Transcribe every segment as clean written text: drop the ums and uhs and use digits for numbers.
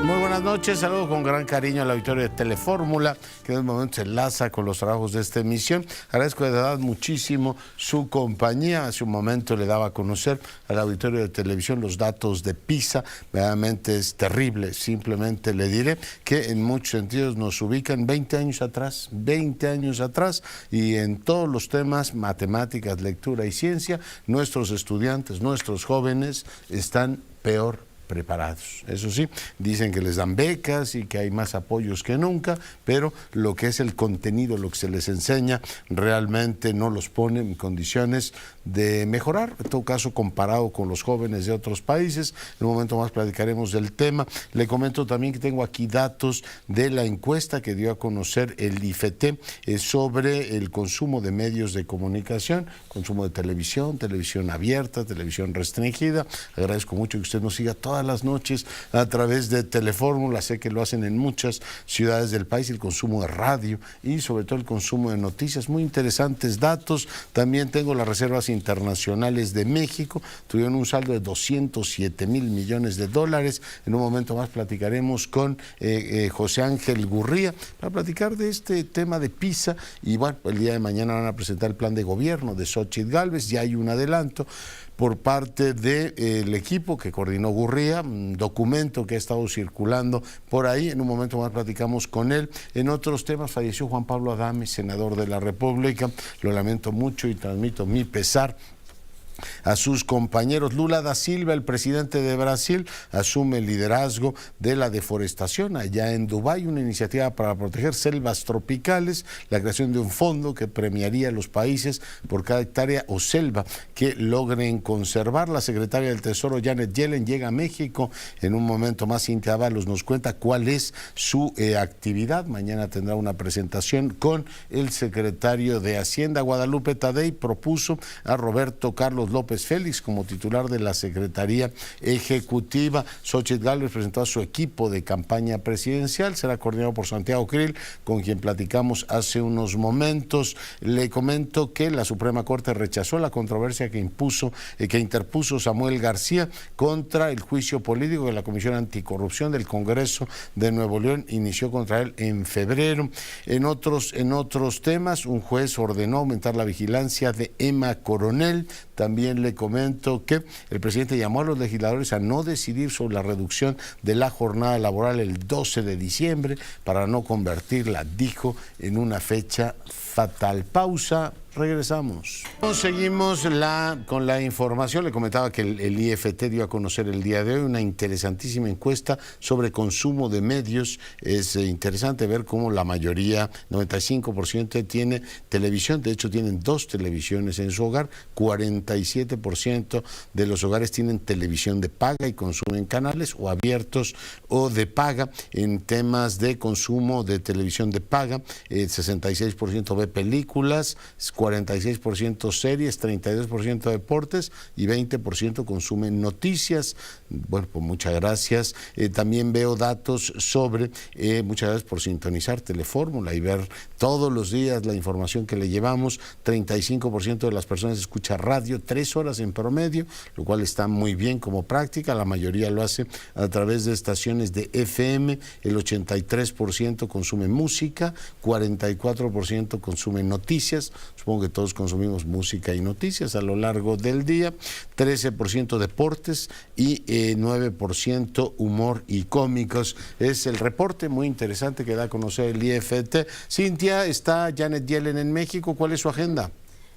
Muy buenas noches, saludo con gran cariño al auditorio de Telefórmula, que en este momento se enlaza con los trabajos de esta emisión. Agradezco de verdad muchísimo su compañía. Hace un momento le daba a conocer al auditorio de televisión los datos de PISA. Realmente es terrible. Simplemente le diré que en muchos sentidos nos ubican 20 años atrás, y en todos los temas, matemáticas, lectura y ciencia, nuestros estudiantes, nuestros jóvenes están peor preparados. Eso sí, dicen que les dan becas y que hay más apoyos que nunca, pero lo que es el contenido, lo que se les enseña, realmente no los pone en condiciones de mejorar, en todo caso comparado con los jóvenes de otros países. En un momento más platicaremos del tema. Le comento también que tengo aquí datos de la encuesta que dio a conocer el IFT sobre el consumo de medios de comunicación, consumo de televisión, televisión abierta, televisión restringida. Agradezco mucho que usted nos siga todas las noches a través de Telefórmula. Sé que lo hacen en muchas ciudades del país, el consumo de radio y sobre todo el consumo de noticias. Muy interesantes datos. También tengo las reservas internacionales de México, tuvieron un saldo de 207 mil millones de dólares. En un momento más platicaremos con José Ángel Gurría para platicar de este tema de PISA. Y bueno, el día de mañana van a presentar el plan de gobierno de Xóchitl Gálvez. Ya hay un adelanto por parte del equipo que coordinó Gurría, un documento que ha estado circulando por ahí. En un momento más platicamos con él. En otros temas, falleció Juan Pablo Adame, senador de la República. Lo lamento mucho y transmito mi pesar a sus compañeros. Lula da Silva, el presidente de Brasil, asume el liderazgo de la deforestación allá en Dubái, una iniciativa para proteger selvas tropicales, la creación de un fondo que premiaría a los países por cada hectárea o selva que logren conservar. La secretaria del Tesoro, Janet Yellen, llega a México. En un momento más, Cintia Ábalos nos cuenta cuál es su actividad. Mañana tendrá una presentación con el secretario de Hacienda. Guadalupe Tadei propuso a Roberto Carlos López Félix como titular de la Secretaría Ejecutiva. Xóchitl Gálvez presentó a su equipo de campaña presidencial. Será coordinado por Santiago Krill, con quien platicamos hace unos momentos. Le comento que la Suprema Corte rechazó la controversia que interpuso Samuel García contra el juicio político que la Comisión Anticorrupción del Congreso de Nuevo León inició contra él en febrero. En otros temas, un juez ordenó aumentar la vigilancia de Emma Coronel. También le comento que el presidente llamó a los legisladores a no decidir sobre la reducción de la jornada laboral el 12 de diciembre para no convertirla, dijo, en una fecha fatal. Pausa. Regresamos. Seguimos con la información. Le comentaba que el IFT dio a conocer el día de hoy una interesantísima encuesta sobre consumo de medios. Es interesante ver cómo la mayoría, 95%, tiene televisión. De hecho, tienen 2 televisiones en su hogar. 47% de los hogares tienen televisión de paga y consumen canales o abiertos o de paga. En temas de consumo de televisión de paga, 66% ve películas, 46% series, 32% deportes y 20% consumen noticias. Bueno, pues muchas gracias. También veo datos sobre, muchas gracias por sintonizar Telefórmula y ver todos los días la información que le llevamos. 35% de las personas escucha radio 3 horas en promedio, lo cual está muy bien como práctica. La mayoría lo hace a través de estaciones de FM. El 83% consume música, 44% consume noticias. Supongo que todos consumimos música y noticias a lo largo del día. 13% deportes y 9% humor y cómicos. Es el reporte muy interesante que da a conocer el IFT. Cintia, está Janet Yellen en México. ¿Cuál es su agenda?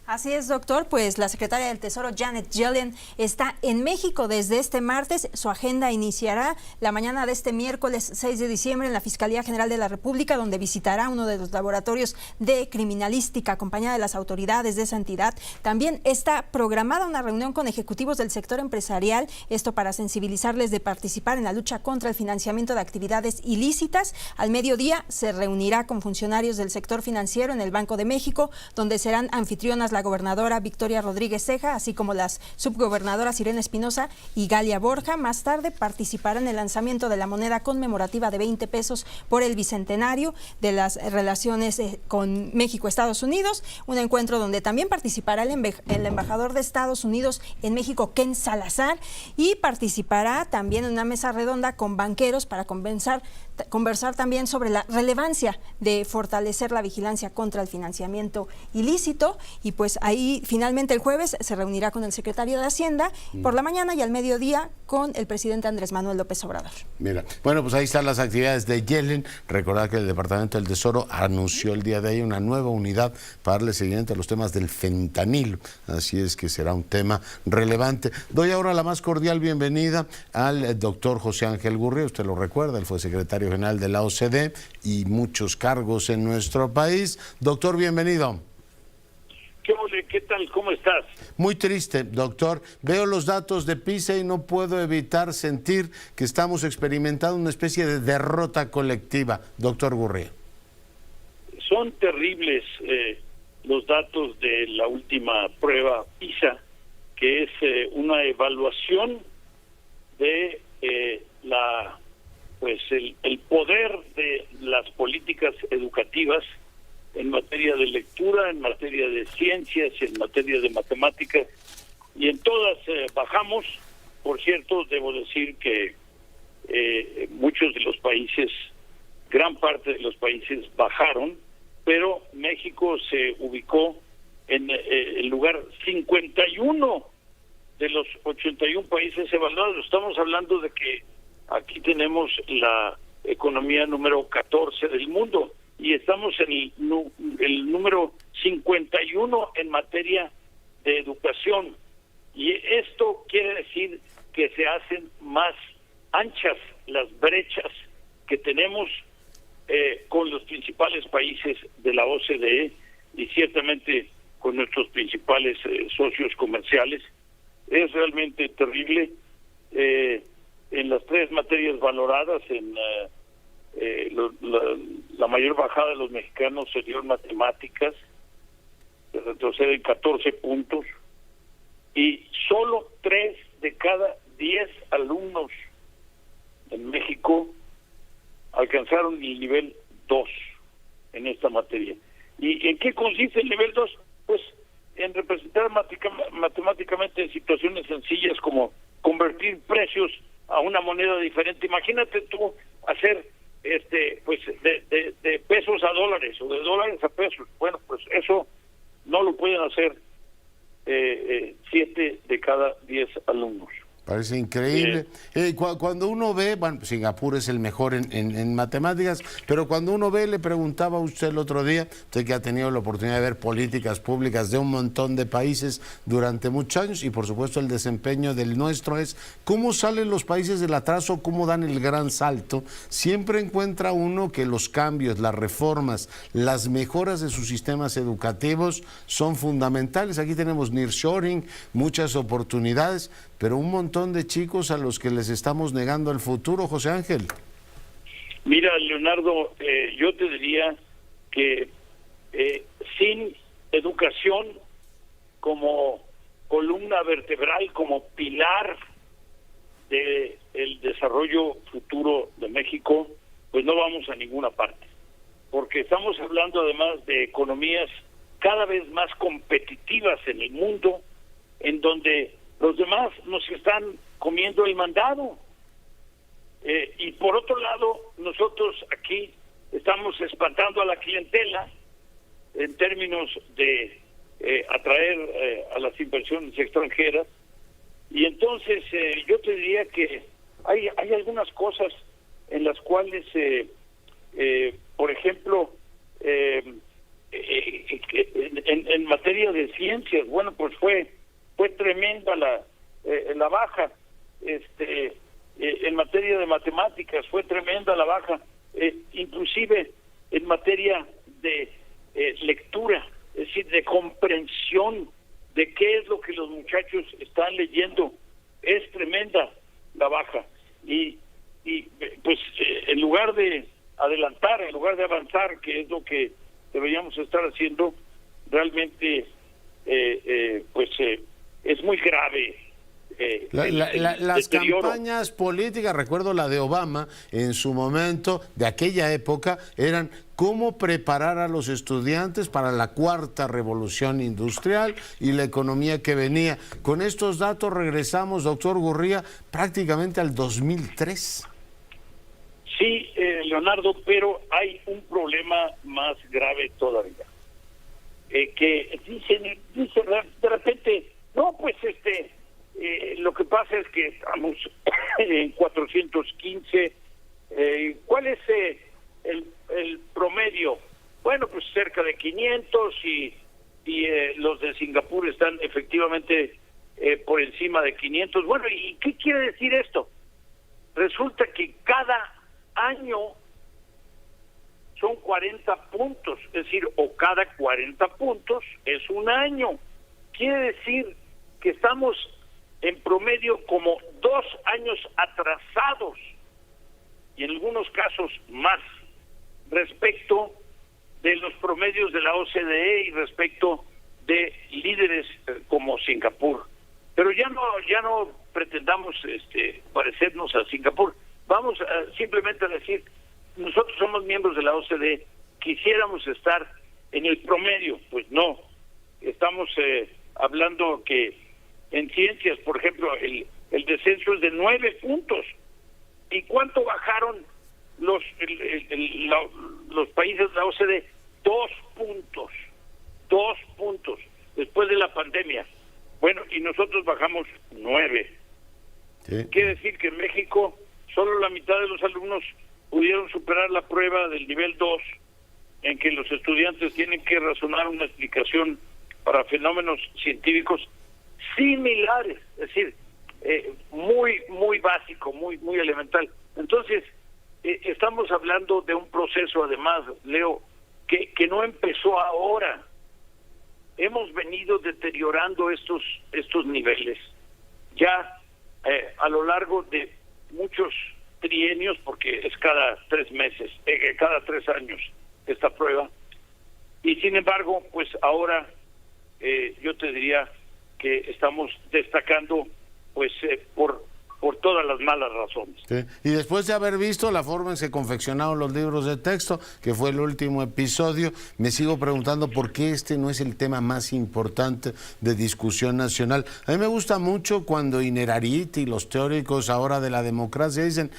Así es, doctor, pues la secretaria del Tesoro, Janet Yellen, está en México desde este martes. Su agenda iniciará la mañana de este miércoles 6 de diciembre en la Fiscalía General de la República, donde visitará uno de los laboratorios de criminalística acompañada de las autoridades de esa entidad. También está programada una reunión con ejecutivos del sector empresarial, esto para sensibilizarles de participar en la lucha contra el financiamiento de actividades ilícitas. Al mediodía se reunirá con funcionarios del sector financiero en el Banco de México, donde serán anfitrionas la gobernadora Victoria Rodríguez Ceja, así como las subgobernadoras Irene Espinosa y Galia Borja. Más tarde participará en el lanzamiento de la moneda conmemorativa de 20 pesos por el bicentenario de las relaciones con México, Estados Unidos, un encuentro donde también participará el embajador de Estados Unidos en México, Ken Salazar, y participará también en una mesa redonda con banqueros para conversar también sobre la relevancia de fortalecer la vigilancia contra el financiamiento ilícito. Y pues ahí finalmente el jueves se reunirá con el secretario de Hacienda por la mañana y al mediodía con el presidente Andrés Manuel López Obrador. Mira, bueno, pues ahí están las actividades de Yellen. Recordad que el Departamento del Tesoro anunció el día de hoy una nueva unidad para darle seguimiento a los temas del fentanilo, así es que será un tema relevante. Doy ahora la más cordial bienvenida al doctor José Ángel Gurría. Usted lo recuerda, él fue secretario general de la OCDE y muchos cargos en nuestro país. Doctor, bienvenido. ¿Qué tal? ¿Cómo estás? Muy triste, doctor. Veo los datos de PISA y no puedo evitar sentir que estamos experimentando una especie de derrota colectiva. Doctor Gurría. Son terribles los datos de la última prueba PISA, que es una evaluación de el poder de las políticas educativas en materia de lectura, en materia de ciencias, en materia de matemáticas, y en todas bajamos. Por cierto, debo decir que muchos de los países, gran parte de los países bajaron, pero México se ubicó en el lugar 51 de los 81 países evaluados. Estamos hablando de que aquí tenemos la economía número 14 del mundo y estamos en el número 51 en materia de educación. Y esto quiere decir que se hacen más anchas las brechas que tenemos con los principales países de la OCDE y ciertamente con nuestros principales socios comerciales. Es realmente terrible. En las tres materias valoradas, la mayor bajada de los mexicanos se dio en matemáticas, se retroceden 14 puntos, y solo 3 de cada 10 alumnos en México alcanzaron el nivel 2 en esta materia. ¿Y en qué consiste el nivel 2? Pues en representar matemáticamente situaciones sencillas como convertir precios a una moneda diferente. Imagínate tú hacer de pesos a dólares o de dólares a pesos. Bueno, pues eso no lo pueden hacer 7 de cada 10 alumnos. Parece increíble. Cuando uno ve, bueno, Singapur es el mejor en matemáticas, pero cuando uno ve, le preguntaba a usted el otro día, usted que ha tenido la oportunidad de ver políticas públicas de un montón de países durante muchos años, y por supuesto el desempeño del nuestro es, ¿cómo salen los países del atraso? ¿Cómo dan el gran salto? Siempre encuentra uno que los cambios, las reformas, las mejoras de sus sistemas educativos son fundamentales. Aquí tenemos nearshoring, muchas oportunidades, pero un montón de chicos a los que les estamos negando el futuro, José Ángel. Mira, Leonardo, yo te diría que sin educación como columna vertebral, como pilar del desarrollo futuro de México, pues no vamos a ninguna parte. Porque estamos hablando además de economías cada vez más competitivas en el mundo, en donde los demás nos están comiendo el mandado. Y por otro lado, nosotros aquí estamos espantando a la clientela en términos de atraer a las inversiones extranjeras. Y entonces yo te diría que hay algunas cosas en las cuales, por ejemplo, en materia de ciencias, bueno, pues fue tremenda la baja. En materia de matemáticas fue tremenda la baja, inclusive en materia de lectura, es decir, de comprensión de qué es lo que los muchachos están leyendo, es tremenda la baja. Y pues en lugar de adelantar, en lugar de avanzar, que es lo que deberíamos estar haciendo, realmente es muy grave. Las deterioro. campañas políticas, recuerdo la de Obama en su momento, de aquella época, eran cómo preparar a los estudiantes para la cuarta revolución industrial y la economía que venía. Con estos datos regresamos, doctor Gurría, prácticamente al 2003. Sí, Leonardo, pero hay un problema más grave todavía. Que dicen de repente, no, pues lo que pasa es que estamos en 415. ¿Cuál es el promedio? Bueno, pues cerca de 500 y los de Singapur están efectivamente por encima de 500. Bueno, ¿y qué quiere decir esto? Resulta que cada año son 40 puntos, es decir, o cada 40 puntos es un año. Quiere decir que estamos en promedio como 2 años atrasados, y en algunos casos más, respecto de los promedios de la OCDE y respecto de líderes como Singapur. Pero ya no pretendamos parecernos a Singapur. Vamos simplemente a decir, nosotros somos miembros de la OCDE, quisiéramos estar en el promedio. Pues no, estamos hablando que en ciencias, por ejemplo, el descenso es de 9 puntos. ¿Y cuánto bajaron los países de la OCDE? 2 puntos. 2 puntos después de la pandemia. Bueno, y nosotros bajamos 9. Sí. Quiere decir que en México solo la mitad de los alumnos pudieron superar la prueba del nivel 2, en que los estudiantes tienen que razonar una explicación para fenómenos científicos similares, es decir, muy básico, muy elemental. Entonces, estamos hablando de un proceso, además, Leo, que no empezó ahora. Hemos venido deteriorando estos niveles ya a lo largo de muchos trienios, porque es cada 3 meses, cada 3 años esta prueba, y sin embargo, pues ahora yo te diría que estamos destacando pues por todas las malas razones. Sí. Y después de haber visto la forma en que se confeccionaron los libros de texto, que fue el último episodio, me sigo preguntando por qué este no es el tema más importante de discusión nacional. A mí me gusta mucho cuando Innerarity y los teóricos ahora de la democracia dicen: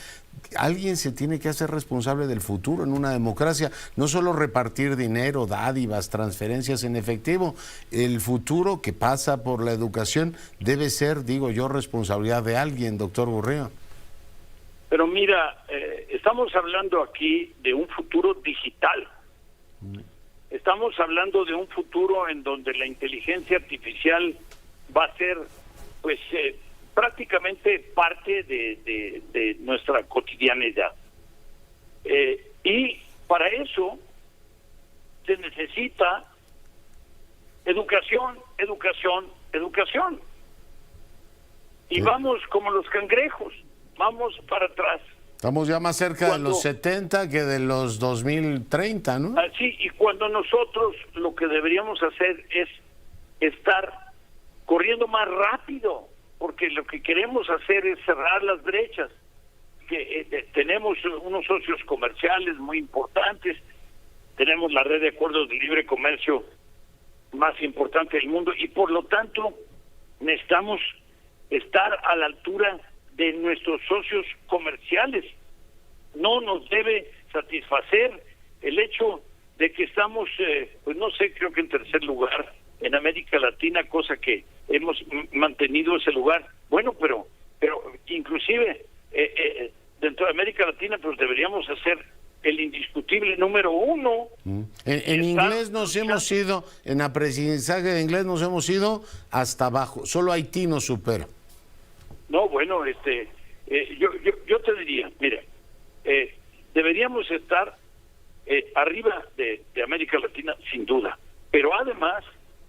alguien se tiene que hacer responsable del futuro en una democracia, no solo repartir dinero, dádivas, transferencias en efectivo. El futuro que pasa por la educación debe ser, digo yo, responsabilidad de alguien, doctor Gurría. Pero mira, estamos hablando aquí de un futuro digital. Estamos hablando de un futuro en donde la inteligencia artificial va a ser, pues, prácticamente parte de nuestra cotidianidad. Y para eso se necesita educación. Y vamos como los cangrejos, vamos para atrás. Estamos ya más cerca de los 70 que de los 2030, ¿no? Así, y cuando nosotros lo que deberíamos hacer es estar corriendo más rápido, porque lo que queremos hacer es cerrar las brechas. Que tenemos unos socios comerciales muy importantes, tenemos la red de acuerdos de libre comercio más importante del mundo, y por lo tanto necesitamos estar a la altura de nuestros socios comerciales. No nos debe satisfacer el hecho de que estamos, pues no sé, creo que en tercer lugar en América Latina, cosa que hemos mantenido ese lugar. Bueno, pero inclusive dentro de América Latina pues deberíamos hacer el indiscutible número 1. En inglés nos hemos ido, en aprendizaje de inglés nos hemos ido hasta abajo, solo Haití nos supera. No, bueno, yo te diría, mira, deberíamos estar arriba de América Latina sin duda, pero además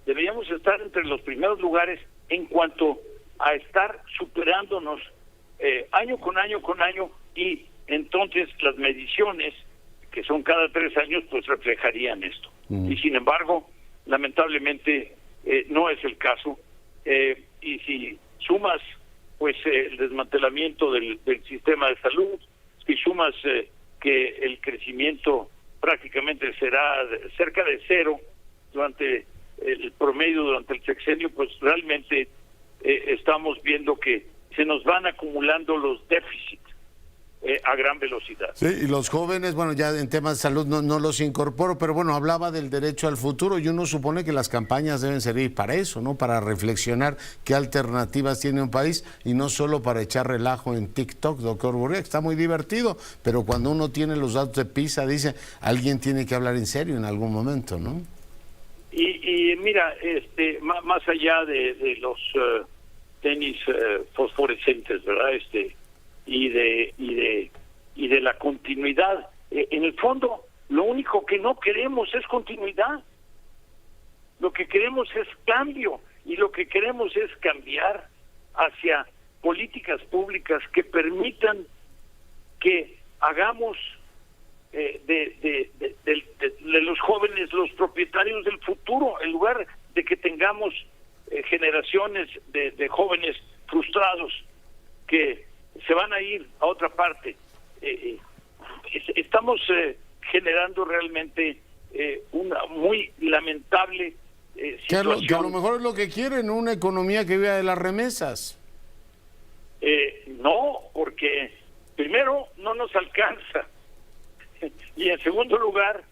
deberíamos estar entre los primeros lugares en cuanto a estar superándonos año con año, y entonces las mediciones, que son cada 3 años, pues reflejarían esto. Y sin embargo, lamentablemente, no es el caso. Y si sumas pues el desmantelamiento del sistema de salud, si sumas que el crecimiento prácticamente será cerca de cero durante el promedio, durante el sexenio, pues realmente estamos viendo que se nos van acumulando los déficits a gran velocidad. Sí, y los jóvenes, bueno, ya en temas de salud no los incorporo, pero bueno, hablaba del derecho al futuro y uno supone que las campañas deben servir para eso, ¿no? Para reflexionar qué alternativas tiene un país y no solo para echar relajo en TikTok, doctor Gurría, que está muy divertido, pero cuando uno tiene los datos de PISA, dice, alguien tiene que hablar en serio en algún momento, ¿no? Y mira, más allá de los tenis fosforescentes, ¿verdad? Y de la continuidad. En el fondo, lo único que no queremos es continuidad. Lo que queremos es cambio y lo que queremos es cambiar hacia políticas públicas que permitan que hagamos de los jóvenes los propietarios del futuro, en lugar de que tengamos generaciones de jóvenes frustrados que se van a ir a otra parte. Estamos generando realmente una muy lamentable situación. Que a lo mejor es lo que quieren, una economía que viva de las remesas. No, porque primero no nos alcanza y en segundo lugar,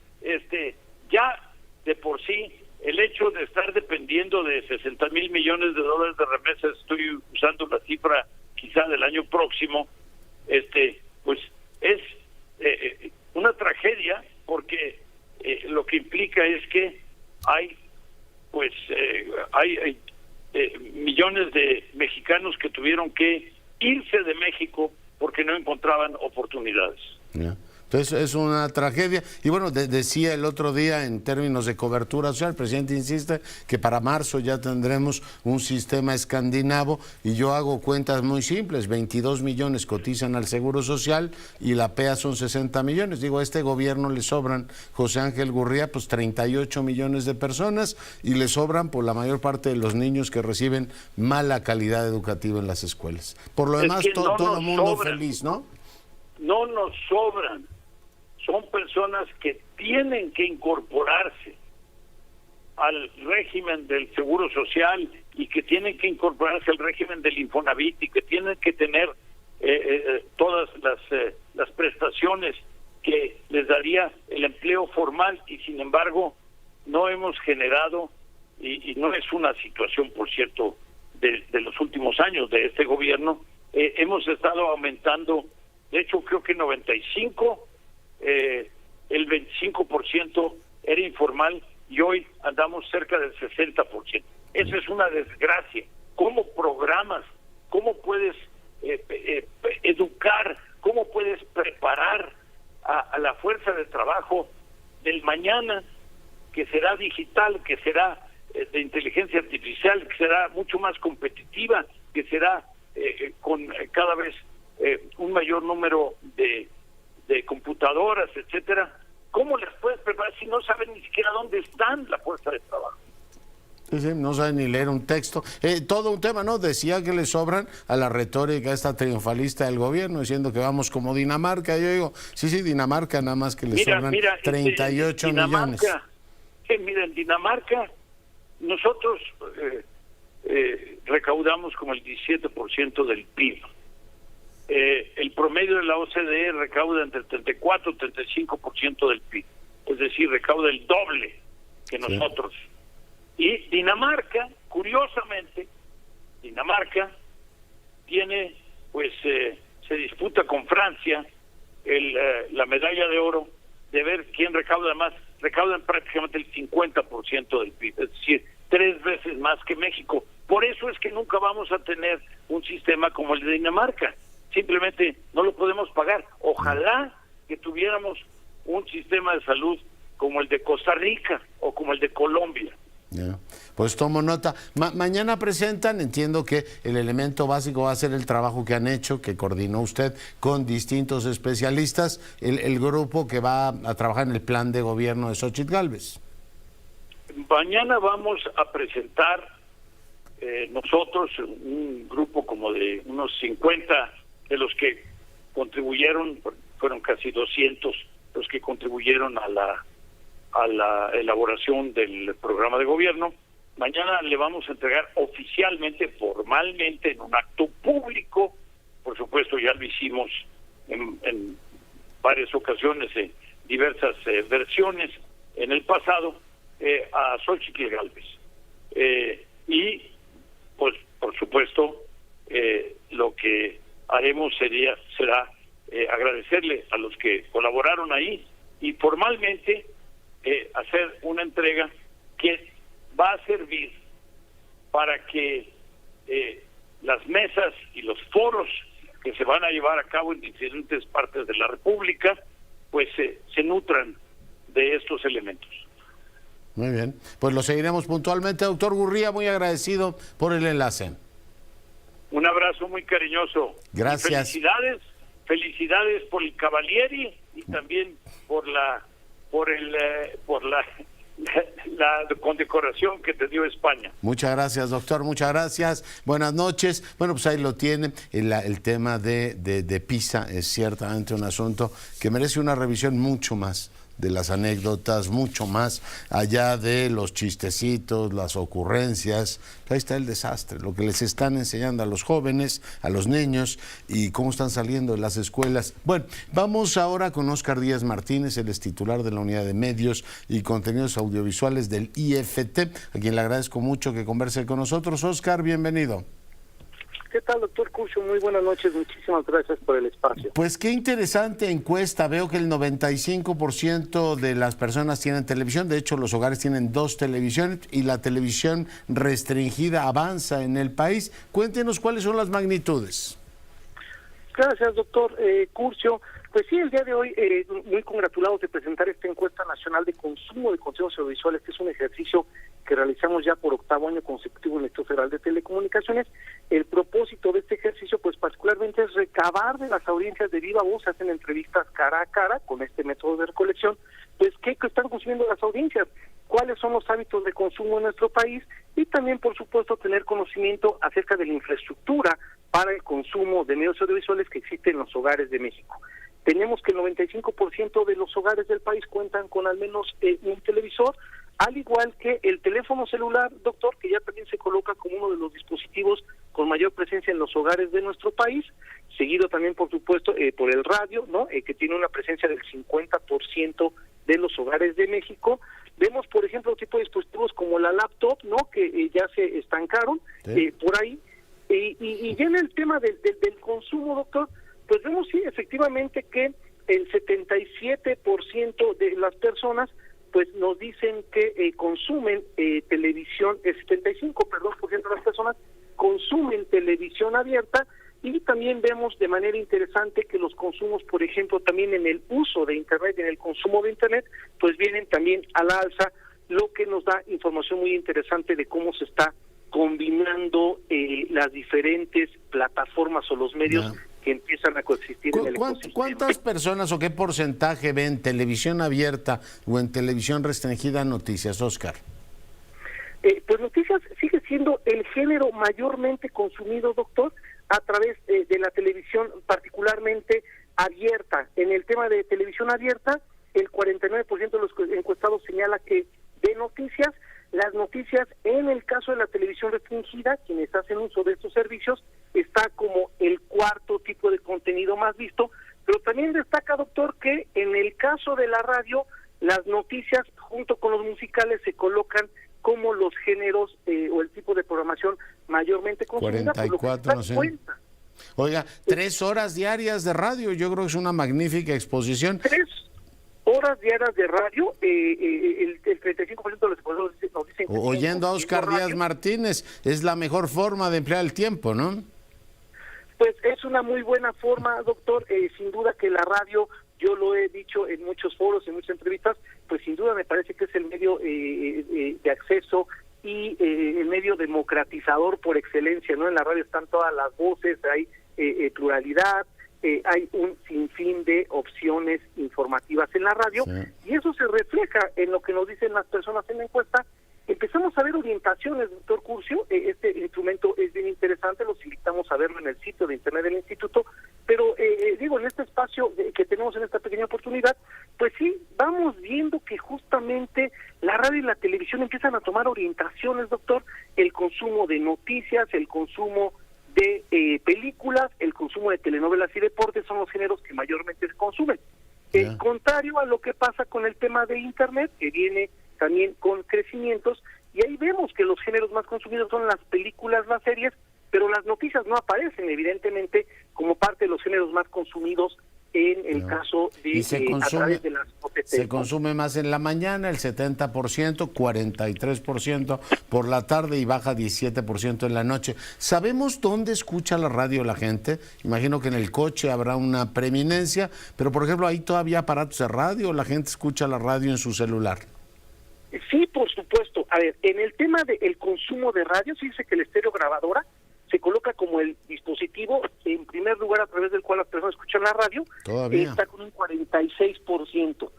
ya de por sí el hecho de estar dependiendo de 60,000 millones de dólares de remesas, estoy usando la cifra quizá del año próximo, pues es una tragedia, porque lo que implica es que hay millones de mexicanos que tuvieron que irse de México porque no encontraban oportunidades. Yeah. Entonces es una tragedia. Y bueno, decía el otro día en términos de cobertura social, el presidente insiste que para marzo ya tendremos un sistema escandinavo y yo hago cuentas muy simples, 22 millones cotizan al Seguro Social y la PEA son 60 millones. Digo, a este gobierno le sobran, José Ángel Gurría, pues 38 millones de personas y le sobran por la mayor parte de los niños que reciben mala calidad educativa en las escuelas. Por lo demás, todo el mundo sobran. Feliz, ¿no? No nos sobran. Son personas que tienen que incorporarse al régimen del Seguro Social y que tienen que incorporarse al régimen del Infonavit y que tienen que tener todas las prestaciones que les daría el empleo formal, y sin embargo no hemos generado, y no es una situación, por cierto, de los últimos años de este gobierno, hemos estado aumentando, de hecho creo que 95, el 25% era informal y hoy andamos cerca del 60%. Eso es una desgracia. ¿Cómo programas? ¿Cómo puedes educar? ¿Cómo puedes preparar a la fuerza de trabajo del mañana, que será digital, que será de inteligencia artificial, que será mucho más competitiva, que será con cada vez un mayor número de computadoras, etcétera? ¿Cómo las puedes preparar si no saben ni siquiera dónde están la fuerza de trabajo? Sí, no saben ni leer un texto. Todo un tema, ¿no? Decía que le sobran a la retórica esta triunfalista del gobierno, diciendo que vamos como Dinamarca. Yo digo, sí, Dinamarca, nada más que le sobran 38 millones. Mira, en Dinamarca nosotros recaudamos como el 17% del PIB. El promedio de la OCDE recauda entre el 34 y 35% del PIB, es decir, recauda el doble que nosotros. Sí. Y Dinamarca, curiosamente, tiene, pues, se disputa con Francia la medalla de oro de ver quién recauda más. Recaudan prácticamente el 50% del PIB, es decir, 3 veces más que México. Por eso es que nunca vamos a tener un sistema como el de Dinamarca. Simplemente no lo podemos pagar. Ojalá que tuviéramos un sistema de salud como el de Costa Rica o como el de Colombia. Yeah. Pues tomo nota. Mañana presentan, entiendo que el elemento básico va a ser el trabajo que han hecho, que coordinó usted con distintos especialistas, el grupo que va a trabajar en el plan de gobierno de Xóchitl Gálvez. Mañana vamos a presentar nosotros, un grupo como de unos 50 de los que contribuyeron, fueron casi 200 los que contribuyeron a la elaboración del programa de gobierno. Mañana le vamos a entregar oficialmente, formalmente, en un acto público. Por supuesto, ya lo hicimos en varias ocasiones, en diversas versiones en el pasado, a Xóchitl Gálvez. Y, pues, por supuesto, lo que haremos será agradecerle a los que colaboraron ahí y formalmente hacer una entrega que va a servir para que las mesas y los foros que se van a llevar a cabo en diferentes partes de la República, pues se nutran de estos elementos. Muy bien, pues lo seguiremos puntualmente. Doctor Gurría, muy agradecido por el enlace. Un abrazo muy cariñoso. Gracias. Y felicidades por el Cavalieri y también por la condecoración que te dio España. Muchas gracias, doctor, muchas gracias. Buenas noches. Bueno, pues ahí lo tiene. El tema de PISA es ciertamente un asunto que merece una revisión mucho más de las anécdotas, mucho más allá de los chistecitos, las ocurrencias. Ahí está el desastre, lo que les están enseñando a los jóvenes, a los niños y cómo están saliendo de las escuelas. Bueno, vamos ahora con Óscar Díaz Martínez, él es titular de la Unidad de Medios y Contenidos Audiovisuales del IFT, a quien le agradezco mucho que converse con nosotros. Óscar, bienvenido. ¿Qué tal, doctor Curcio? Muy buenas noches, muchísimas gracias por el espacio. Pues qué interesante encuesta, veo que el 95% de las personas tienen televisión, de hecho los hogares tienen 2 televisiones y la televisión restringida avanza en el país. Cuéntenos cuáles son las magnitudes. Gracias, doctor Curcio. Pues sí, el día de hoy muy congratulados de presentar esta encuesta nacional de consumo de contenidos audiovisuales, que es un ejercicio que realizamos ya por 8º año consecutivo en el Instituto Federal de Telecomunicaciones. El propósito de este ejercicio, pues particularmente, es recabar de las audiencias de viva voz. Se hacen entrevistas cara a cara con este método de recolección, pues qué están consumiendo las audiencias, cuáles son los hábitos de consumo en nuestro país y también, por supuesto, tener conocimiento acerca de la infraestructura para el consumo de medios audiovisuales que existe en los hogares de México. Tenemos que el 95% de los hogares del país cuentan con al menos un televisor, al igual que el teléfono celular, doctor, que ya también se coloca como uno de los dispositivos con mayor presencia en los hogares de nuestro país, seguido también, por supuesto, por el radio, ¿no? Que tiene una presencia del 50% de los hogares de México. Vemos, por ejemplo, tipo de dispositivos como la laptop, ¿no? Que ya se estancaron, sí, por ahí. Y ya en el tema del consumo, doctor, pues vemos, sí, efectivamente, que el 77% de las personas pues nos dicen que consumen televisión, el 75% de las personas consumen televisión abierta, y también vemos de manera interesante que los consumos, por ejemplo, también en el uso de Internet, en el consumo de Internet, pues vienen también a la alza, lo que nos da información muy interesante de cómo se está combinando las diferentes plataformas o los medios que empiezan a coexistir en el ecosistema. ¿Cuántas personas o qué porcentaje ven televisión abierta o en televisión restringida noticias, Óscar? Pues noticias sigue siendo el género mayormente consumido, doctor, a través de la televisión particularmente abierta. En el tema de televisión abierta, el 49% de los encuestados señala que de noticias. Las noticias, en el caso de la televisión restringida, quienes hacen uso de estos servicios, está como el 4º tipo de contenido más visto, pero también destaca, doctor, que en el caso de la radio, las noticias junto con los musicales se colocan como los géneros o el tipo de programación mayormente consumida. 44, no sé. Oiga, 3 horas diarias de radio, yo creo que es una magnífica exposición. 3 horas diarias de radio, el 35% de los expositores nos dicen que oyendo a Óscar Díaz Martínez, es la mejor forma de emplear el tiempo, ¿no? Pues es una muy buena forma, doctor, sin duda que la radio, yo lo he dicho en muchos foros, en muchas entrevistas, pues sin duda me parece que es el medio de acceso y el medio democratizador por excelencia, ¿no? En la radio están todas las voces, hay pluralidad, hay un sinfín de opciones informativas en la radio, sí, y eso se refleja en lo que nos dicen las personas en la encuesta, orientaciones, doctor Curcio. Este instrumento es bien interesante, los invitamos a verlo en el sitio de internet del instituto, pero digo, en este espacio que tenemos en esta pequeña oportunidad, pues sí, vamos viendo que justamente la radio y la televisión empiezan a tomar orientaciones, doctor, el consumo de noticias, el consumo de películas, el consumo de telenovelas y deportes son los géneros que mayormente se consumen. Contrario a lo que pasa con el tema de Internet, que viene también con crecimientos, y ahí vemos que los géneros más consumidos son las películas, las series, pero las noticias no aparecen, evidentemente, como parte de los géneros más consumidos en el caso de a través de las OTT. Se consume más en la mañana, el 70%, 43% por la tarde y baja 17% en la noche. ¿Sabemos dónde escucha la radio la gente? Imagino que en el coche habrá una preeminencia, pero por ejemplo, ¿hay todavía aparatos de radio o la gente escucha la radio en su celular? Sí, por supuesto. A ver, en el tema del consumo de radio, se dice que la estereograbadora se coloca como el dispositivo, en primer lugar, a través del cual las personas escuchan la radio. Todavía está con un 46%.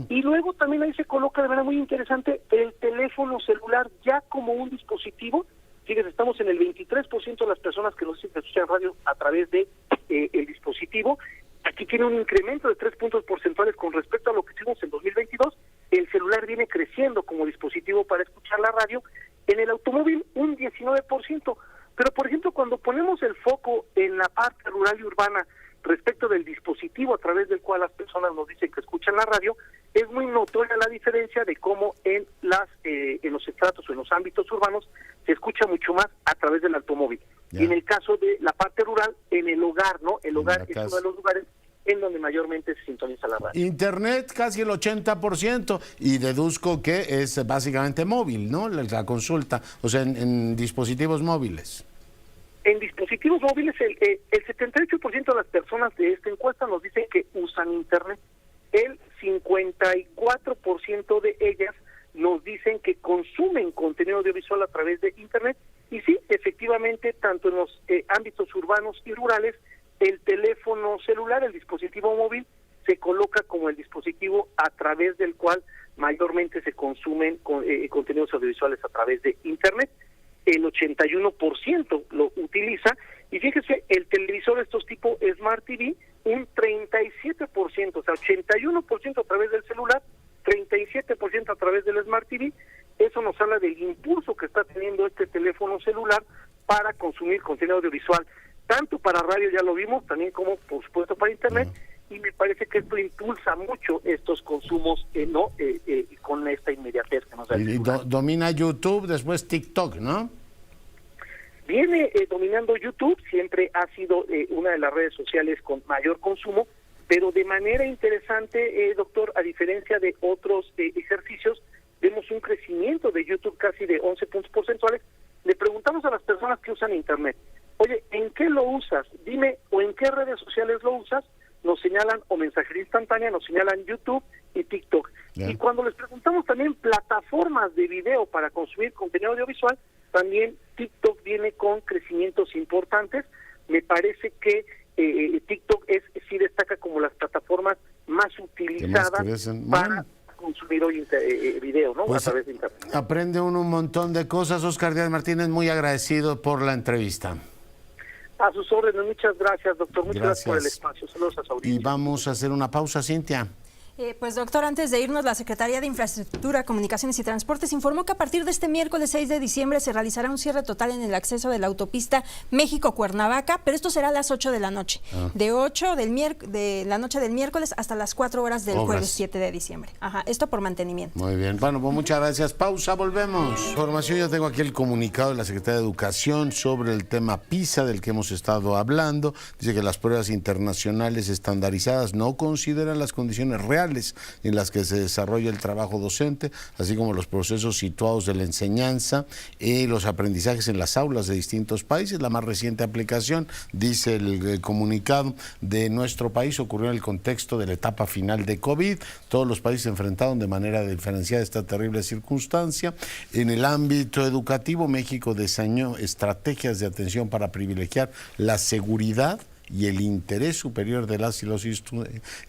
Y luego también ahí se coloca de manera muy interesante el teléfono celular ya como un dispositivo. Fíjense, estamos en el 23% de las personas que nos dicen que escuchan radio a través de el dispositivo. Aquí tiene un incremento de 3 puntos porcentuales con respecto a lo que hicimos en 2022. El celular viene creciendo como dispositivo para escuchar la radio. En el automóvil, un 19%. Pero, por ejemplo, cuando ponemos el foco en la parte rural y urbana respecto del dispositivo a través del cual las personas nos dicen que escuchan la radio, es muy notoria la diferencia de cómo en los estratos o en los ámbitos urbanos se escucha mucho más a través del automóvil. Y en el caso de la parte rural, en el hogar, ¿no? El hogar es uno de los lugares en donde mayormente se sintoniza la radio. Internet casi el 80% y deduzco que es básicamente móvil, ¿no? La consulta, o sea, en dispositivos móviles. En dispositivos móviles, el 78% de las personas de esta encuesta nos dicen que usan Internet. El 54% de ellas nos dicen que consumen contenido audiovisual a través de Internet. Y sí, efectivamente, tanto en los ámbitos urbanos y rurales, el teléfono celular, el dispositivo móvil, se coloca como el dispositivo a través del cual mayormente se consumen contenidos audiovisuales a través de Internet. El 81% lo utiliza, y fíjese, el televisor de estos tipos Smart TV, un 37%, o sea, 81% a través del celular, 37% a través del Smart TV. Eso nos habla del impulso que está teniendo este teléfono celular para consumir contenido audiovisual, tanto para radio, ya lo vimos, también como, por supuesto, para Internet, y me parece que esto impulsa mucho estos consumos con esta inmediatez que nos da el celular. Domina YouTube, después TikTok, ¿no? Viene dominando YouTube, siempre ha sido una de las redes sociales con mayor consumo, pero de manera interesante, doctor, a diferencia de otros ejercicios, vemos un crecimiento de YouTube casi de 11 puntos porcentuales. Le preguntamos a las personas que usan Internet, oye, ¿en qué lo usas? Dime, ¿o en qué redes sociales lo usas? Nos señalan, o mensajería instantánea, nos señalan YouTube y TikTok. Y cuando les preguntamos también plataformas de video para consumir contenido audiovisual, también TikTok viene con crecimientos importantes. Me parece que TikTok sí destaca como las plataformas más utilizadas para consumir hoy video, ¿no? Pues a través de Internet. Aprende uno un montón de cosas. Oscar Díaz Martínez, muy agradecido por la entrevista. A sus órdenes, muchas gracias, doctor. Muchas gracias por el espacio. Saludos a su audiencia. Y vamos a hacer una pausa, Cintia. Pues doctor, antes de irnos, la Secretaría de Infraestructura, Comunicaciones y Transportes informó que a partir de este miércoles 6 de diciembre se realizará un cierre total en el acceso de la autopista México-Cuernavaca, pero esto será a las 8 de la noche, de 8 de la noche del miércoles hasta las 4 horas del jueves 7 de diciembre. Esto por mantenimiento. Muy bien, bueno, pues muchas gracias. Pausa, volvemos. Información, yo tengo aquí el comunicado de la Secretaría de Educación sobre el tema PISA del que hemos estado hablando. Dice que las pruebas internacionales estandarizadas no consideran las condiciones reales en las que se desarrolla el trabajo docente, así como los procesos situados de la enseñanza y los aprendizajes en las aulas de distintos países. La más reciente aplicación, dice el comunicado, de nuestro país ocurrió en el contexto de la etapa final de COVID. Todos los países se enfrentaron de manera diferenciada a esta terrible circunstancia. En el ámbito educativo, México diseñó estrategias de atención para privilegiar la seguridad y el interés superior de las y los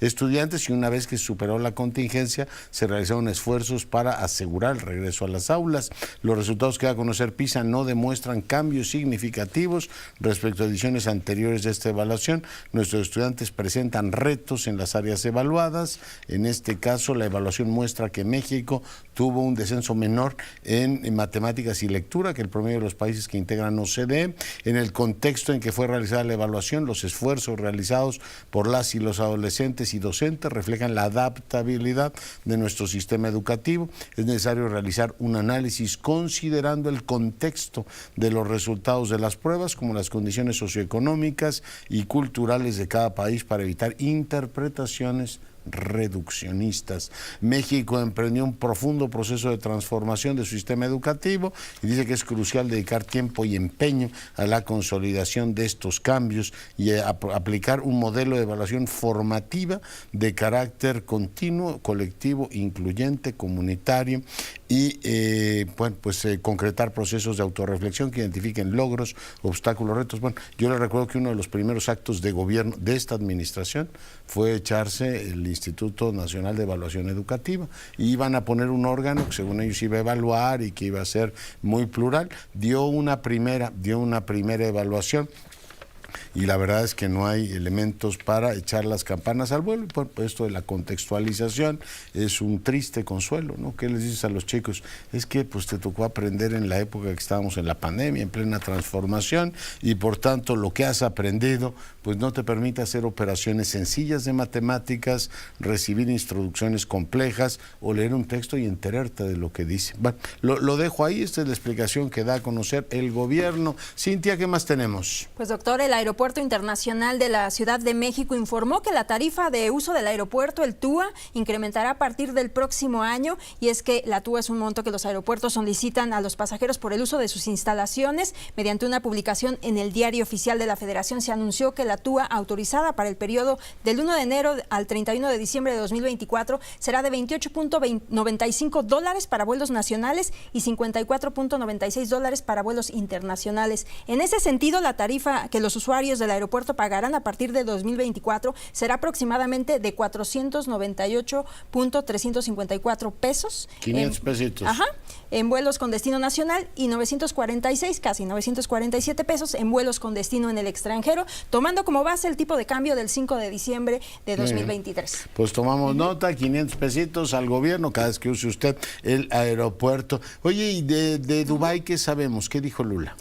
estudiantes, y una vez que superó la contingencia se realizaron esfuerzos para asegurar el regreso a las aulas. Los resultados que da a conocer PISA no demuestran cambios significativos respecto a ediciones anteriores de esta evaluación. Nuestros estudiantes presentan retos en las áreas evaluadas. En este caso, la evaluación muestra que México tuvo un descenso menor en matemáticas y lectura que el promedio de los países que integran OCDE. En el contexto en que fue realizada la evaluación, los esfuerzos realizados por las y los adolescentes y docentes reflejan la adaptabilidad de nuestro sistema educativo. Es necesario realizar un análisis considerando el contexto de los resultados de las pruebas, como las condiciones socioeconómicas y culturales de cada país, para evitar interpretaciones reduccionistas. México emprendió un profundo proceso de transformación de su sistema educativo y dice que es crucial dedicar tiempo y empeño a la consolidación de estos cambios y aplicar un modelo de evaluación formativa de carácter continuo, colectivo, incluyente, comunitario y concretar procesos de autorreflexión que identifiquen logros, obstáculos, retos. Bueno, yo les recuerdo que uno de los primeros actos de gobierno de esta administración fue echarse el Instituto Nacional de Evaluación Educativa, y iban a poner un órgano que según ellos iba a evaluar y que iba a ser muy plural. Dio una primera evaluación, y la verdad es que no hay elementos para echar las campanas al vuelo. Por esto de la contextualización es un triste consuelo, ¿no? ¿Qué les dices a los chicos? Es que pues te tocó aprender en la época que estábamos en la pandemia, en plena transformación, y por tanto lo que has aprendido pues no te permite hacer operaciones sencillas de matemáticas, recibir instrucciones complejas o leer un texto y enterarte de lo que dice. Bueno, lo dejo ahí. Esta es la explicación que da a conocer el gobierno. Cintia, ¿qué más tenemos? Pues doctor, el Aeropuerto Internacional de la Ciudad de México informó que la tarifa de uso del aeropuerto, el TUA, incrementará a partir del próximo año, y es que la TUA es un monto que los aeropuertos solicitan a los pasajeros por el uso de sus instalaciones. Mediante una publicación en el Diario Oficial de la Federación se anunció que la TUA autorizada para el periodo del 1 de enero al 31 de diciembre de 2024 será de $28.95 para vuelos nacionales y $54.96 para vuelos internacionales. En ese sentido, la tarifa que los usuarios del aeropuerto pagarán a partir de 2024 será aproximadamente de 498.354 pesos. 500 pesitos. En vuelos con destino nacional, y 946, casi 947 pesos en vuelos con destino en el extranjero, tomando como base el tipo de cambio del 5 de diciembre de 2023. Pues tomamos nota, 500 pesitos al gobierno cada vez que use usted el aeropuerto. Oye, ¿y de Dubái qué sabemos? ¿Qué dijo Lula?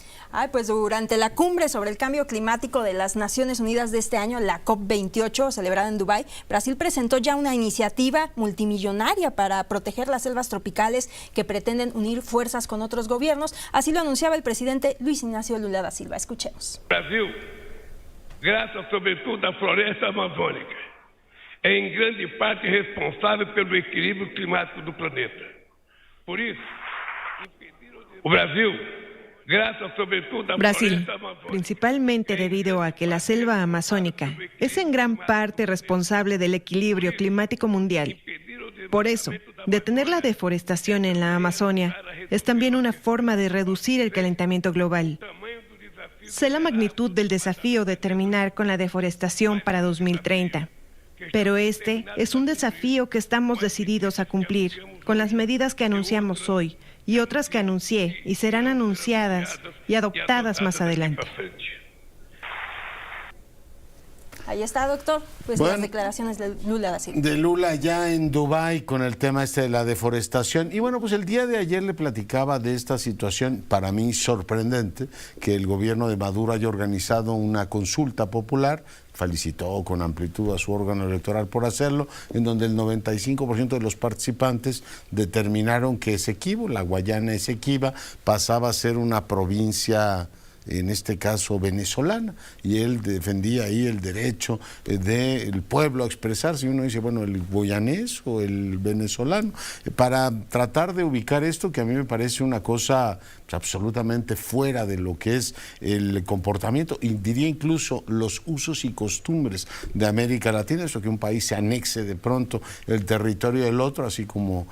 Pues durante la cumbre sobre el cambio climático de las Naciones Unidas de este año, la COP28, celebrada en Dubái, Brasil presentó ya una iniciativa multimillonaria para proteger las selvas tropicales que pretenden unir fuerzas con otros gobiernos. Así lo anunciaba el presidente Luis Ignacio Lula da Silva. Escuchemos. Brasil, graças sobretudo à floresta amazônica, é em grande parte responsável pelo equilíbrio climático do planeta. Por isso, o Brasil, principalmente debido a que la selva amazónica es en gran parte responsable del equilibrio climático mundial. Por eso, detener la deforestación en la Amazonia es también una forma de reducir el calentamiento global. Sé la magnitud del desafío de terminar con la deforestación para 2030. Pero este es un desafío que estamos decididos a cumplir con las medidas que anunciamos hoy y otras que anuncié y serán anunciadas y adoptadas más adelante. Ahí está, doctor, pues las declaraciones de Lula da Silva. De Lula ya en Dubái con el tema de la deforestación. Y bueno, pues el día de ayer le platicaba de esta situación, para mí sorprendente, que el gobierno de Maduro haya organizado una consulta popular. Felicitó con amplitud a su órgano electoral por hacerlo, en donde el 95% de los participantes determinaron que Esequibo, la Guayana Esequiba, pasaba a ser una provincia, en este caso venezolana, y él defendía ahí el derecho del pueblo a expresarse. Y uno dice, bueno, el guyanés o el venezolano, para tratar de ubicar esto, que a mí me parece una cosa absolutamente fuera de lo que es el comportamiento, y diría incluso los usos y costumbres de América Latina. Eso que un país se anexe de pronto el territorio del otro, así como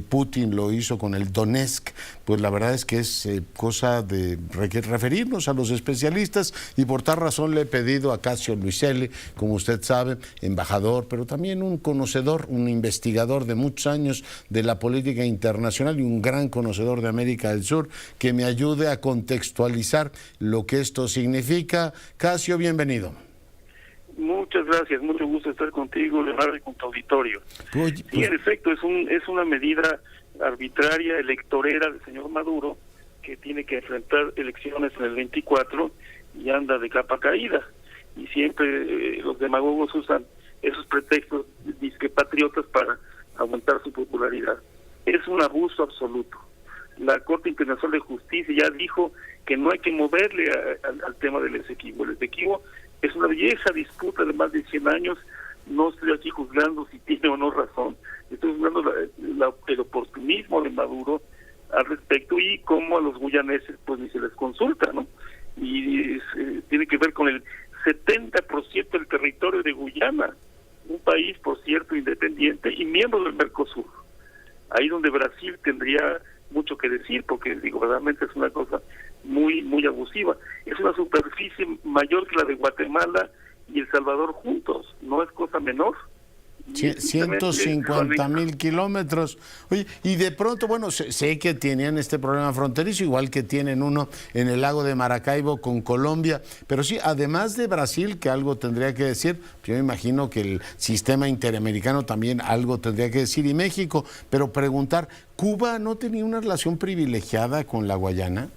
Putin lo hizo con el Donetsk, pues la verdad es que es cosa de referirnos a los especialistas y por tal razón le he pedido a Cassio Luiselli, como usted sabe, embajador, pero también un conocedor, un investigador de muchos años de la política internacional y un gran conocedor de América del Sur, que me ayude a contextualizar lo que esto significa. Cassio, bienvenido. Muchas gracias, mucho gusto estar contigo, Leonardo, y con tu auditorio. Oye, Sí, en efecto, es una medida arbitraria, electorera del señor Maduro, que tiene que enfrentar elecciones en el 24 y anda de capa caída. Y siempre los demagogos usan esos pretextos disque patriotas para aumentar su popularidad. Es un abuso absoluto. La Corte Internacional de Justicia ya dijo que no hay que moverle al tema del Esequibo. El Esequibo es una vieja disputa de más de 100 años. No estoy aquí juzgando si tiene o no razón. Estoy juzgando el oportunismo de Maduro al respecto y cómo a los guyaneses pues ni se les consulta, ¿no? Y tiene que ver con el 70% del territorio de Guyana, un país, por cierto, independiente y miembro del Mercosur. Ahí donde Brasil tendría mucho que decir, porque digo, realmente es una cosa muy muy abusiva. Es una superficie mayor que la de Guatemala y El Salvador juntos, no es cosa menor. 150,000 kilómetros. Oye, y de pronto, bueno, sé que tenían este problema fronterizo, igual que tienen uno en el lago de Maracaibo con Colombia, pero sí, además de Brasil, que algo tendría que decir, yo me imagino que el sistema interamericano también algo tendría que decir, y México, pero preguntar, ¿Cuba no tenía una relación privilegiada con la Guayana?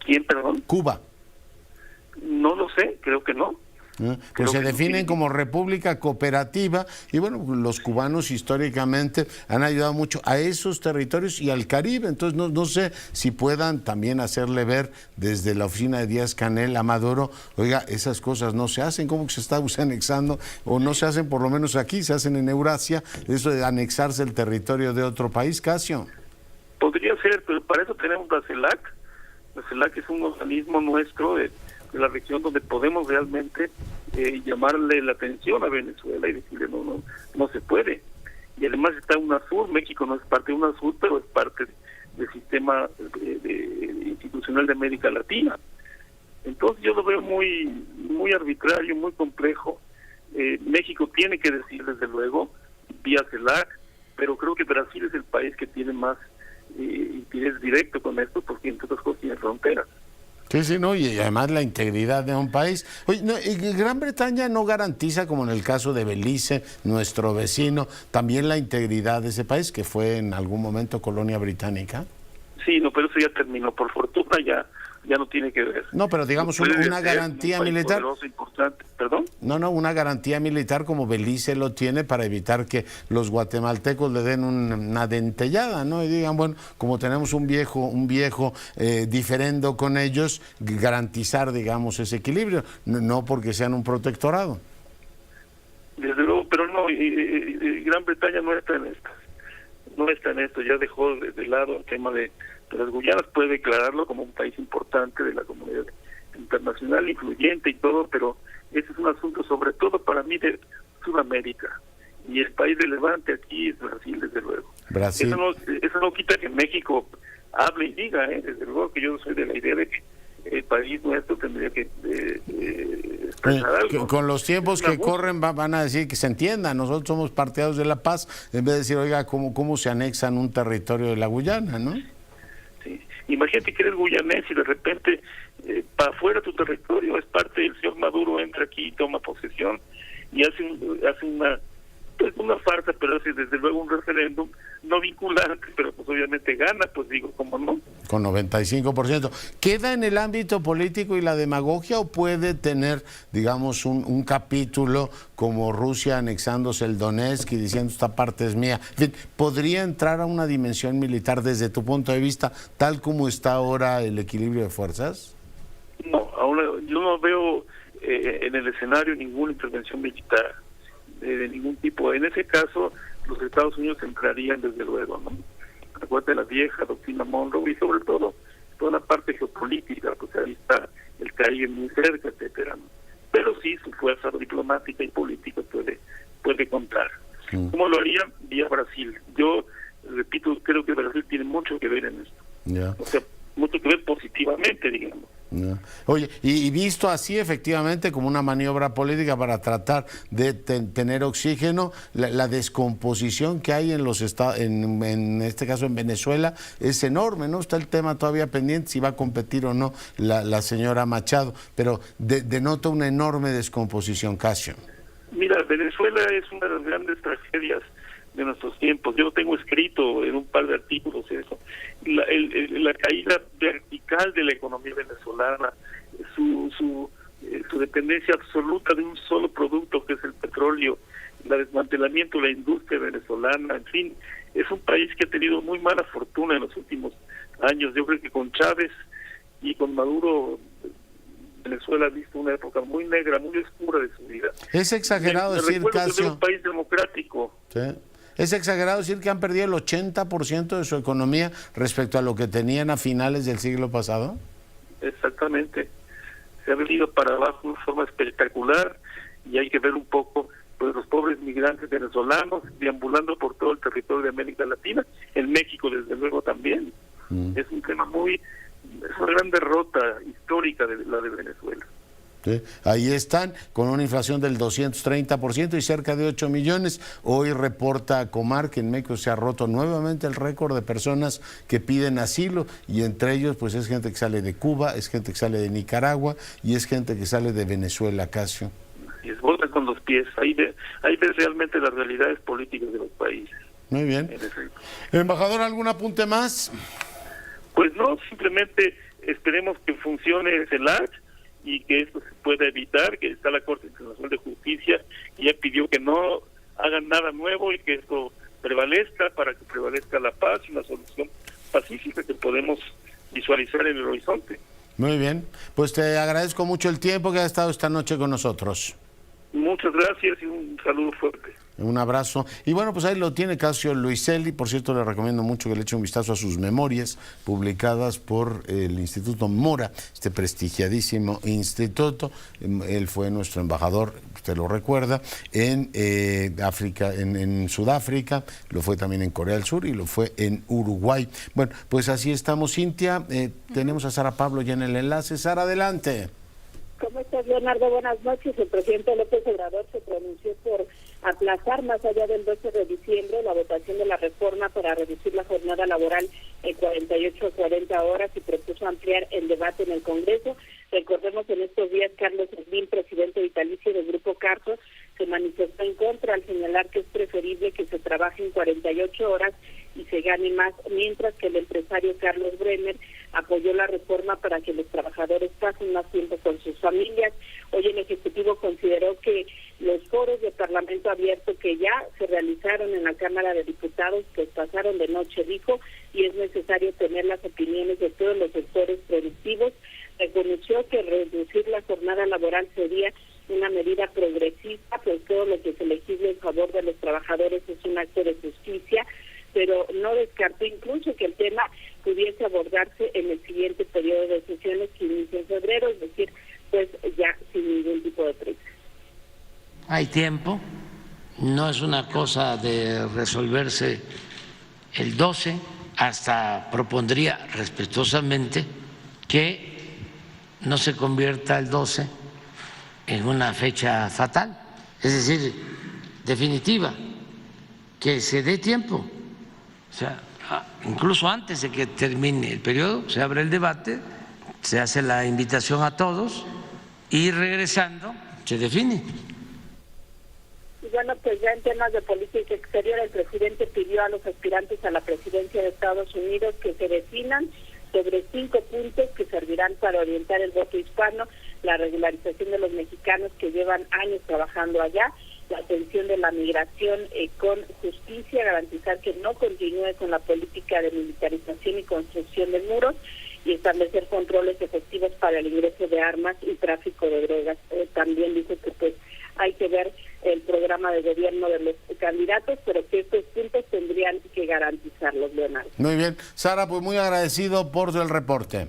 ¿Quién, perdón? Cuba. No lo sé, creo que no. Pues se definen como república cooperativa y bueno, los cubanos históricamente han ayudado mucho a esos territorios y al Caribe, entonces no sé si puedan también hacerle ver desde la oficina de Díaz-Canel a Maduro, oiga, esas cosas no se hacen, como que se está anexando, o no se hacen por lo menos aquí, se hacen en Eurasia, eso de anexarse el territorio de otro país, Cassio. Podría ser, pero para eso tenemos la CELAC. La CELAC es un organismo nuestro de la región donde podemos realmente llamarle la atención a Venezuela y decirle no se puede. Y además está UNASUR, México no es parte de UNASUR, pero es parte del sistema institucional de América Latina. Entonces yo lo veo muy muy arbitrario, muy complejo. México tiene que decir desde luego vía CELAC, pero creo que Brasil es el país que tiene más interés directo con esto, porque entre otras cosas tiene fronteras. Sí, no, y además la integridad de un país. Oye, no, Gran Bretaña no garantiza, como en el caso de Belice, nuestro vecino, también la integridad de ese país, que fue en algún momento colonia británica. Sí, no, pero eso ya terminó, por fortuna ya no tiene que ver. No, pero digamos una garantía militar. Importante. ¿Perdón? No, una garantía militar como Belice lo tiene para evitar que los guatemaltecos le den una dentellada, ¿no? Y digan, bueno, como tenemos un viejo diferendo con ellos, garantizar, digamos, ese equilibrio, no porque sean un protectorado. Desde luego, pero no, Gran Bretaña no está en esto, ya dejó de lado el tema de las Guyanas, puede declararlo como un país importante de la comunidad internacional, influyente y todo, pero ese es un asunto sobre todo para mí de Sudamérica, y el país relevante aquí es Brasil, desde luego. Brasil. Eso no quita que México hable y diga, desde luego que yo soy de la idea de que el país nuestro tendría que expresar algo. Con los tiempos que corren van a decir que se entienda, nosotros somos partidarios de la paz, en vez de decir, oiga, ¿cómo se anexan un territorio de la Guyana, no? Sí. Imagínate que eres guyanés y de repente para afuera tu territorio es parte del señor Maduro, entra aquí y toma posesión y hace una farsa, pero hace desde luego un referéndum no vinculante, pero pues obviamente gana, pues digo, ¿cómo no? Con 95%. ¿Queda en el ámbito político y la demagogia o puede tener, digamos, un capítulo como Rusia anexándose el Donetsk y diciendo esta parte es mía? En fin, ¿podría entrar a una dimensión militar desde tu punto de vista, tal como está ahora el equilibrio de fuerzas? No, ahora yo no veo en el escenario ninguna intervención militar de ningún tipo. En ese caso, los Estados Unidos entrarían desde luego, ¿no? Acuérdate de la vieja doctrina Monroe y sobre todo toda la parte geopolítica, pues ahí está el Caribe muy cerca, etcétera, ¿no? Pero sí, su fuerza diplomática y política puede contar. ¿Cómo lo haría? Vía Brasil. Yo, repito, creo que Brasil tiene mucho que ver en esto. Yeah. O sea, mucho que ver positivamente, digamos. No. Oye, y visto así efectivamente como una maniobra política para tratar de tener oxígeno, la descomposición que hay en los estados, en este caso en Venezuela, es enorme, ¿no? Está el tema todavía pendiente si va a competir o no la señora Machado, pero denota una enorme descomposición, Casio. Mira, Venezuela es una de las grandes tragedias de nuestros tiempos. Yo lo tengo escrito en un par de artículos eso. La caída vertical de la economía venezolana, su dependencia absoluta de un solo producto que es el petróleo, el desmantelamiento de la industria venezolana, en fin, es un país que ha tenido muy mala fortuna en los últimos años. Yo creo que con Chávez y con Maduro Venezuela ha visto una época muy negra, muy oscura de su vida. Es exagerado decir, Casio, es un país democrático. ¿Sí? Es exagerado decir que han perdido el 80% de su economía respecto a lo que tenían a finales del siglo pasado. Exactamente. Se ha venido para abajo de forma espectacular y hay que ver un poco pues los pobres migrantes venezolanos deambulando por todo el territorio de América Latina, en México desde luego también. Es un tema es una gran derrota histórica de la de Venezuela. Sí, ahí están, con una inflación del 230% y cerca de 8 millones. Hoy reporta Comar que en México se ha roto nuevamente el récord de personas que piden asilo, y entre ellos pues es gente que sale de Cuba, es gente que sale de Nicaragua y es gente que sale de Venezuela, Casio. Y es bola con los pies, ahí ves realmente las realidades políticas de los países. Muy bien. Embajador, ¿algún apunte más? Pues no, simplemente esperemos que funcione el CELAC y que esto se pueda evitar, que está la Corte Internacional de Justicia y ya pidió que no hagan nada nuevo y que esto prevalezca para que prevalezca la paz y una solución pacífica que podemos visualizar en el horizonte. Muy bien, pues te agradezco mucho el tiempo que has estado esta noche con nosotros. Muchas gracias y un saludo fuerte. Un abrazo. Y bueno, pues ahí lo tiene Casio Luiselli. Por cierto, le recomiendo mucho que le eche un vistazo a sus memorias publicadas por el Instituto Mora, este prestigiadísimo instituto. Él fue nuestro embajador, usted lo recuerda, en África, en Sudáfrica, lo fue también en Corea del Sur y lo fue en Uruguay. Bueno, pues así estamos, Cintia. Tenemos a Sara Pablo ya en el enlace. Sara, adelante. ¿Cómo estás, Leonardo? Buenas noches. El presidente López Obrador se pronunció por aplazar más allá del 12 de diciembre la votación de la reforma para reducir la jornada laboral en 48 a 40 horas y propuso ampliar el debate en el Congreso. Recordemos en estos días Carlos Slim, presidente vitalicio del Grupo Carso, se manifestó en contra al señalar que es preferible que se trabaje en 48 horas y se gane más, mientras que el empresario Carlos Bremer apoyó la reforma para que los trabajadores pasen más tiempo con sus familias. Hoy el Ejecutivo consideró que los foros de Parlamento Abierto que ya se realizaron en la Cámara de Diputados, pues pasaron de noche, dijo, y es necesario tener las opiniones de todos los sectores productivos. Reconoció que reducir la jornada laboral sería una medida progresista, pues todo lo que se legisle en favor de los trabajadores es un acto de justicia, pero no descartó incluso que el tema pudiese abordarse en el siguiente periodo de sesiones que inicia en febrero, es decir, pues ya sin ningún tipo de prisa. Hay tiempo, no es una cosa de resolverse el 12, hasta propondría respetuosamente que no se convierta el 12 en una fecha fatal, es decir, definitiva, que se dé tiempo. O sea, incluso antes de que termine el periodo, se abre el debate, se hace la invitación a todos y regresando se define. Y bueno, pues ya en temas de política exterior, el presidente pidió a los aspirantes a la presidencia de Estados Unidos que se definan sobre 5 puntos que servirán para orientar el voto hispano, la regularización de los mexicanos que llevan años trabajando allá, la atención de la migración con justicia, garantizar que no continúe con la política de militarización y construcción de muros y establecer controles efectivos para el ingreso de armas y tráfico de drogas. También dice que pues hay que ver el programa de gobierno de los candidatos, pero que estos puntos tendrían que garantizarlos, Leonardo. Muy bien. Sara, pues muy agradecido por el reporte.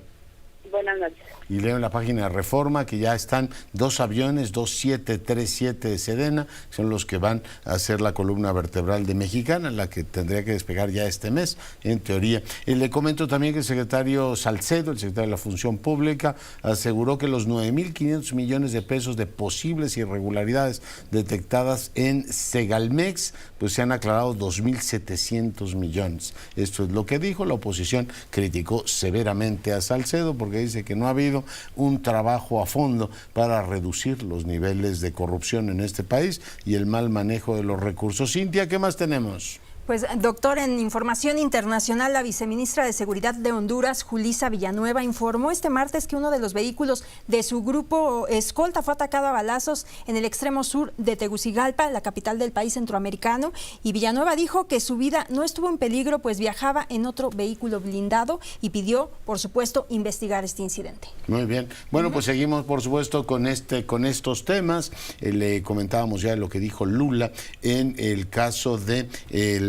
Buenas noches. y leo en la página de Reforma que ya están 2 aviones, 2 737 de Sedena, son los que van a hacer la columna vertebral de Mexicana, la que tendría que despegar ya este mes, en teoría. Y le comento también que el secretario Salcedo, el secretario de la Función Pública, aseguró que los 9.500 millones de pesos de posibles irregularidades detectadas en Segalmex, pues se han aclarado 2.700 millones. Esto es lo que dijo. La oposición criticó severamente a Salcedo porque dice que no ha habido un trabajo a fondo para reducir los niveles de corrupción en este país y el mal manejo de los recursos. Cintia, ¿qué más tenemos? Pues, doctor, en información internacional, la viceministra de Seguridad de Honduras, Julissa Villanueva, informó este martes que uno de los vehículos de su grupo escolta fue atacado a balazos en el extremo sur de Tegucigalpa, la capital del país centroamericano, y Villanueva dijo que su vida no estuvo en peligro, pues viajaba en otro vehículo blindado y pidió, por supuesto, investigar este incidente. Muy bien. Bueno, pues seguimos, por supuesto, con estos temas. Le comentábamos ya lo que dijo Lula en el caso de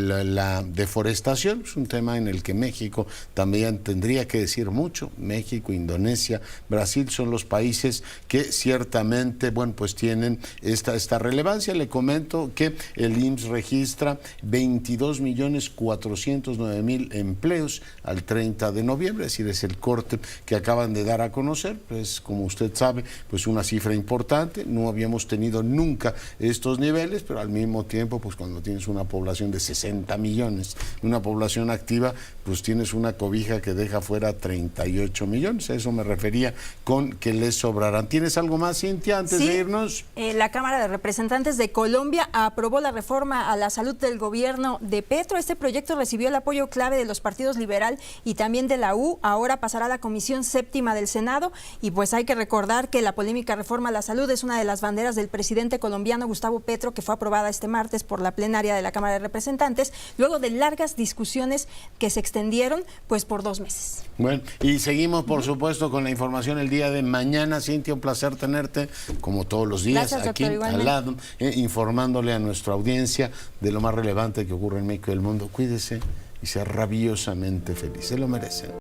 la deforestación. Es un tema en el que México también tendría que decir mucho. México, Indonesia, Brasil son los países que ciertamente, bueno, pues tienen esta relevancia. Le comento que el IMSS registra 22.409.000 empleos al 30 de noviembre, es decir, es el corte que acaban de dar a conocer. Pues como usted sabe, pues una cifra importante. No habíamos tenido nunca estos niveles, pero al mismo tiempo, pues cuando tienes una población de 60 millones, una población activa, pues tienes una cobija que deja fuera 38 millones. A eso me refería con que les sobrarán. ¿Tienes algo más, Cintia, antes de irnos? La Cámara de Representantes de Colombia aprobó la reforma a la salud del gobierno de Petro. Este proyecto recibió el apoyo clave de los partidos Liberal y también de la U. Ahora pasará a la Comisión Séptima del Senado y pues hay que recordar que la polémica reforma a la salud es una de las banderas del presidente colombiano Gustavo Petro, que fue aprobada este martes por la plenaria de la Cámara de Representantes, luego de largas discusiones que se extendieron pues por 2 meses. Bueno, y seguimos por supuesto con la información el día de mañana. Cintia, un placer tenerte como todos los días. Gracias, aquí doctor, al lado, informándole a nuestra audiencia de lo más relevante que ocurre en México y el mundo. Cuídese y sea rabiosamente feliz, se lo merecen.